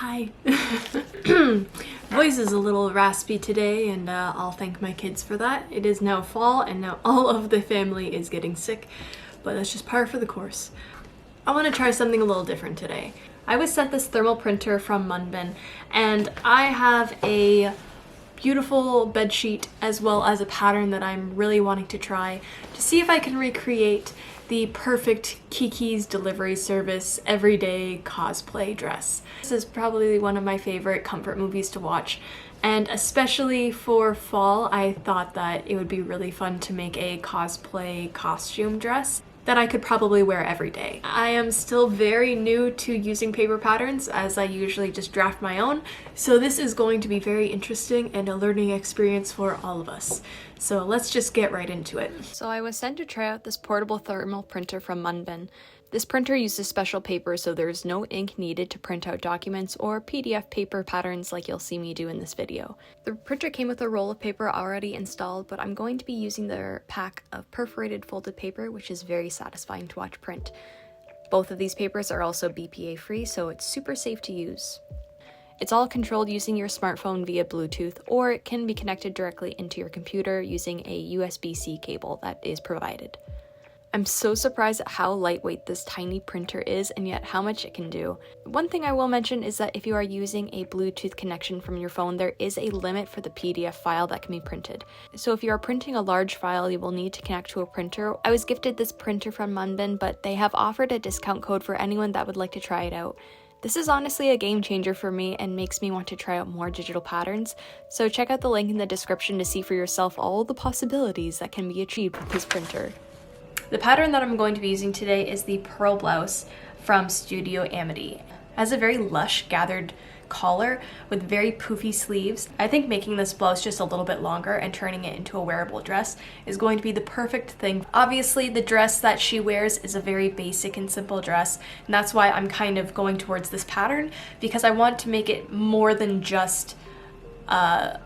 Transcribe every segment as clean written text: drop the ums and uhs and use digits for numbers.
Hi. Voice is a little raspy today, and I'll thank my kids for that. It is now fall, and now all of the family is getting sick, but that's just par for the course. I want to try something a little different today. I was sent this thermal printer from Munbin, and I have a beautiful bed sheet as well as a pattern that I'm really wanting to try to see if I can recreate the perfect Kiki's delivery service everyday cosplay dress. This is probably one of my favorite comfort movies to watch, and especially for fall, I thought that it would be really fun to make a cosplay costume dress that I could probably wear every day. I am still very new to using paper patterns, as I usually just draft my own, so this is going to be very interesting and a learning experience for all of us. So let's just get right into it. So I was sent to try out this portable thermal printer from Munbin. This printer uses special paper, so there's no ink needed to print out documents or PDF paper patterns like you'll see me do in this video. The printer came with a roll of paper already installed, but I'm going to be using their pack of perforated folded paper, which is very satisfying to watch print. Both of these papers are also BPA-free, so it's super safe to use. It's all controlled using your smartphone via Bluetooth, or it can be connected directly into your computer using a USB-C cable that is provided. I'm so surprised at how lightweight this tiny printer is and yet how much it can do. One thing I will mention is that if you are using a Bluetooth connection from your phone, there is a limit for the PDF file that can be printed. So if you are printing a large file, you will need to connect to a printer. I was gifted this printer from Munbin, but they have offered a discount code for anyone that would like to try it out. This is honestly a game changer for me and makes me want to try out more digital patterns, so check out the link in the description to see for yourself all the possibilities that can be achieved with this printer. The pattern that I'm going to be using today is the Pearl Blouse from Studio Amity. It has a very lush gathered collar with very poofy sleeves. I think making this blouse just a little bit longer and turning it into a wearable dress is going to be the perfect thing. Obviously, the dress that she wears is a very basic and simple dress, and that's why I'm kind of going towards this pattern, because I want to make it more than just a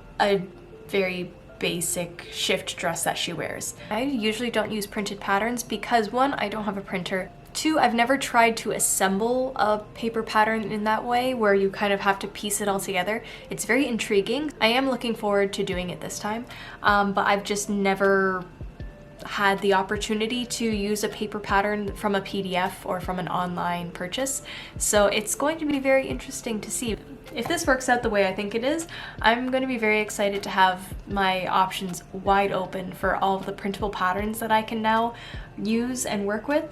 very basic shift dress that she wears. I usually don't use printed patterns because, one, I don't have a printer. Two, I've never tried to assemble a paper pattern in that way where you kind of have to piece it all together. It's very intriguing. I am looking forward to doing it this time, but I've just never had the opportunity to use a paper pattern from a PDF or from an online purchase. So it's going to be very interesting to see. If this works out the way I think it is, I'm going to be very excited to have my options wide open for all of the printable patterns that I can now use and work with.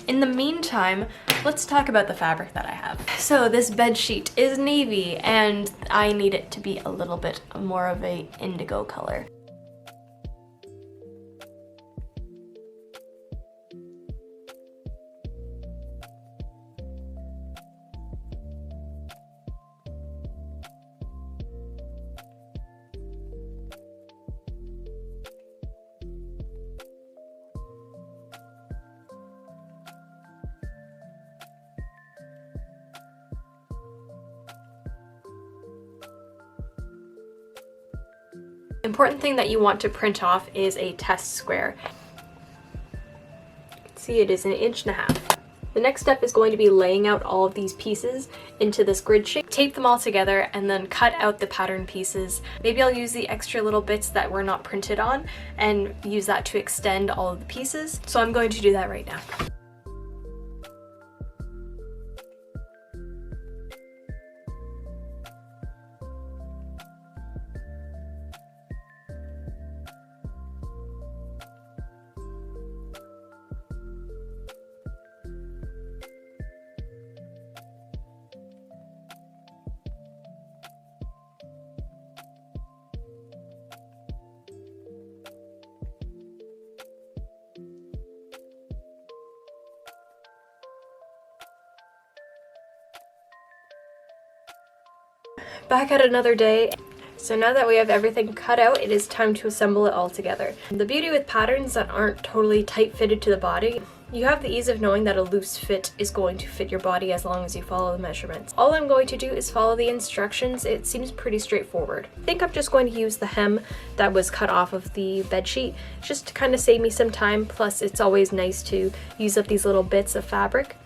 In the meantime, let's talk about the fabric that I have. So this bed sheet is navy, and I need it to be a little bit more of a indigo color. The important thing that you want to print off is a test square. See, it is 1.5 inches. The next step is going to be laying out all of these pieces into this grid shape. Tape them all together and then cut out the pattern pieces. Maybe I'll use the extra little bits that were not printed on and use that to extend all of the pieces. So I'm going to do that right now. Back at another day. So now that we have everything cut out, it is time to assemble it all together. The beauty with patterns that aren't totally tight fitted to the body, you have the ease of knowing that a loose fit is going to fit your body as long as you follow the measurements. All I'm going to do is follow the instructions. It seems pretty straightforward. I think I'm just going to use the hem that was cut off of the bed sheet just to kind of save me some time, plus it's always nice to use up these little bits of fabric.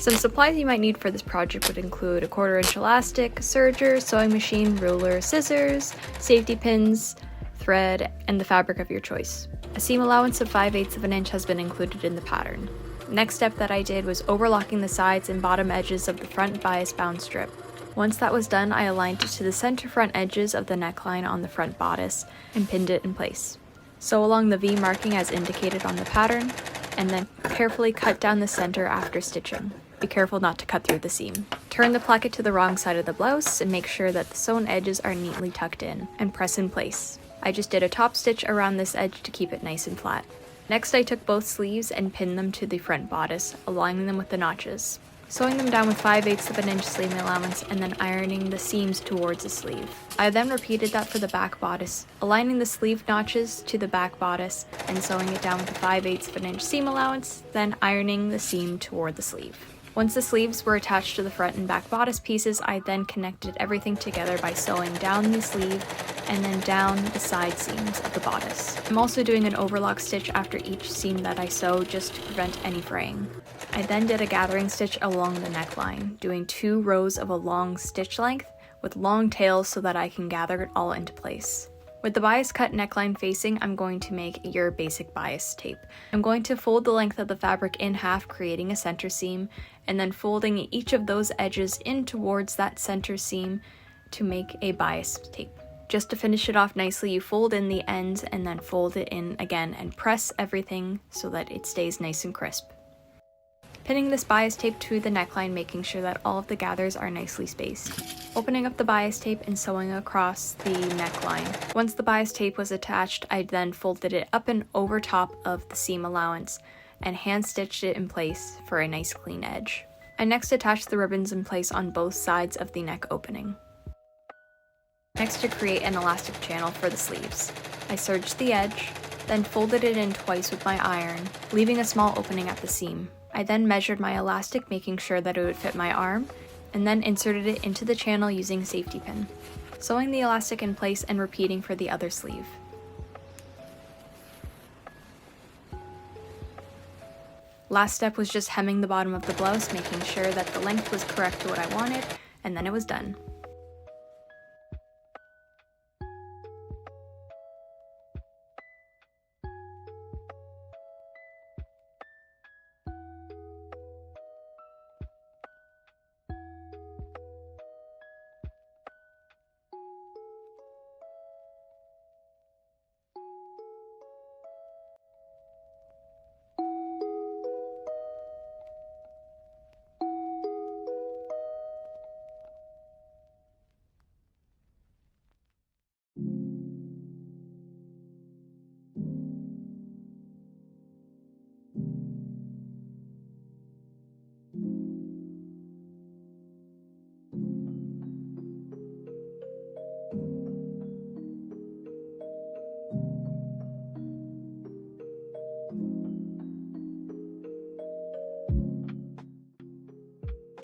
Some supplies you might need for this project would include a 1/4 inch elastic, serger, sewing machine, ruler, scissors, safety pins, thread, and the fabric of your choice. A seam allowance of 5/8 of an inch has been included in the pattern. Next step that I did was overlocking the sides and bottom edges of the front bias bound strip. Once that was done, I aligned it to the center front edges of the neckline on the front bodice and pinned it in place. Sew along the V marking as indicated on the pattern, and then carefully cut down the center after stitching. Be careful not to cut through the seam. Turn the placket to the wrong side of the blouse and make sure that the sewn edges are neatly tucked in, and press in place. I just did a top stitch around this edge to keep it nice and flat. Next, I took both sleeves and pinned them to the front bodice, aligning them with the notches. Sewing them down with 5/8 of an inch seam allowance and then ironing the seams towards the sleeve. I then repeated that for the back bodice, aligning the sleeve notches to the back bodice and sewing it down with a 5/8 of an inch seam allowance, then ironing the seam toward the sleeve. Once the sleeves were attached to the front and back bodice pieces, I then connected everything together by sewing down the sleeve and then down the side seams of the bodice. I'm also doing an overlock stitch after each seam that I sew just to prevent any fraying. I then did a gathering stitch along the neckline, doing 2 rows of a long stitch length with long tails so that I can gather it all into place. With the bias cut neckline facing, I'm going to make your basic bias tape. I'm going to fold the length of the fabric in half, creating a center seam, and then folding each of those edges in towards that center seam to make a bias tape. Just to finish it off nicely, you fold in the ends and then fold it in again and press everything so that it stays nice and crisp. Pinning this bias tape to the neckline, making sure that all of the gathers are nicely spaced. Opening up the bias tape and sewing across the neckline. Once the bias tape was attached, I then folded it up and over top of the seam allowance and hand stitched it in place for a nice clean edge. I next attached the ribbons in place on both sides of the neck opening. Next, to create an elastic channel for the sleeves, I serged the edge, then folded it in twice with my iron, leaving a small opening at the seam. I then measured my elastic, making sure that it would fit my arm, and then inserted it into the channel using a safety pin, sewing the elastic in place and repeating for the other sleeve. Last step was just hemming the bottom of the blouse, making sure that the length was correct to what I wanted, and then it was done.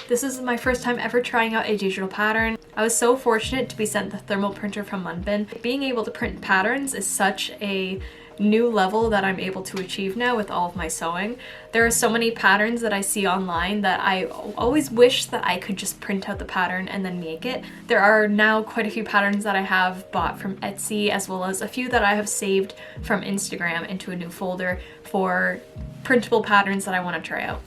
This is my first time ever trying out a digital pattern. I was so fortunate to be sent the thermal printer from Munbin. Being able to print patterns is such a new level that I'm able to achieve now with all of my sewing. There are so many patterns that I see online that I always wish that I could just print out the pattern and then make it. There are now quite a few patterns that I have bought from Etsy, as well as a few that I have saved from Instagram into a new folder for printable patterns that I want to try out.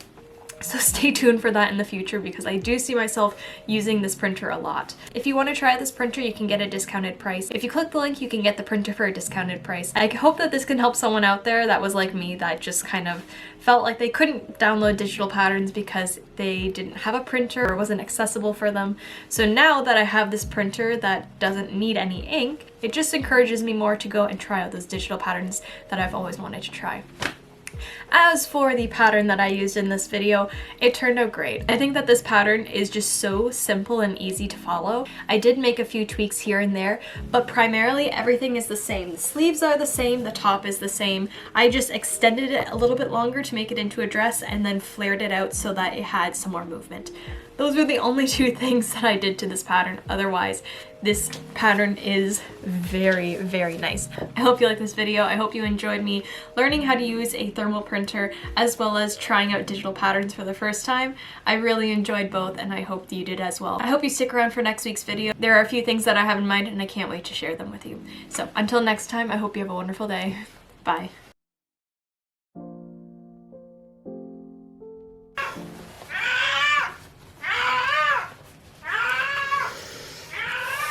So stay tuned for that in the future, because I do see myself using this printer a lot. If you want to try this printer, you can get a discounted price. If you click the link, you can get the printer for a discounted price. I hope that this can help someone out there that was like me, that just kind of felt like they couldn't download digital patterns because they didn't have a printer or wasn't accessible for them. So now that I have this printer that doesn't need any ink, it just encourages me more to go and try out those digital patterns that I've always wanted to try. As for the pattern that I used in this video, it turned out great. I think that this pattern is just so simple and easy to follow. I did make a few tweaks here and there, but primarily everything is the same. The sleeves are the same, the top is the same. I just extended it a little bit longer to make it into a dress and then flared it out so that it had some more movement. Those were the only two things that I did to this pattern. Otherwise, this pattern is very, very nice. I hope you liked this video. I hope you enjoyed me learning how to use a thermal printer printer, as well as trying out digital patterns for the first time. I really enjoyed both, and I hope that you did as well. I hope you stick around for next week's video. There are a few things that I have in mind, and I can't wait to share them with you. So until next time, I hope you have a wonderful day. Bye.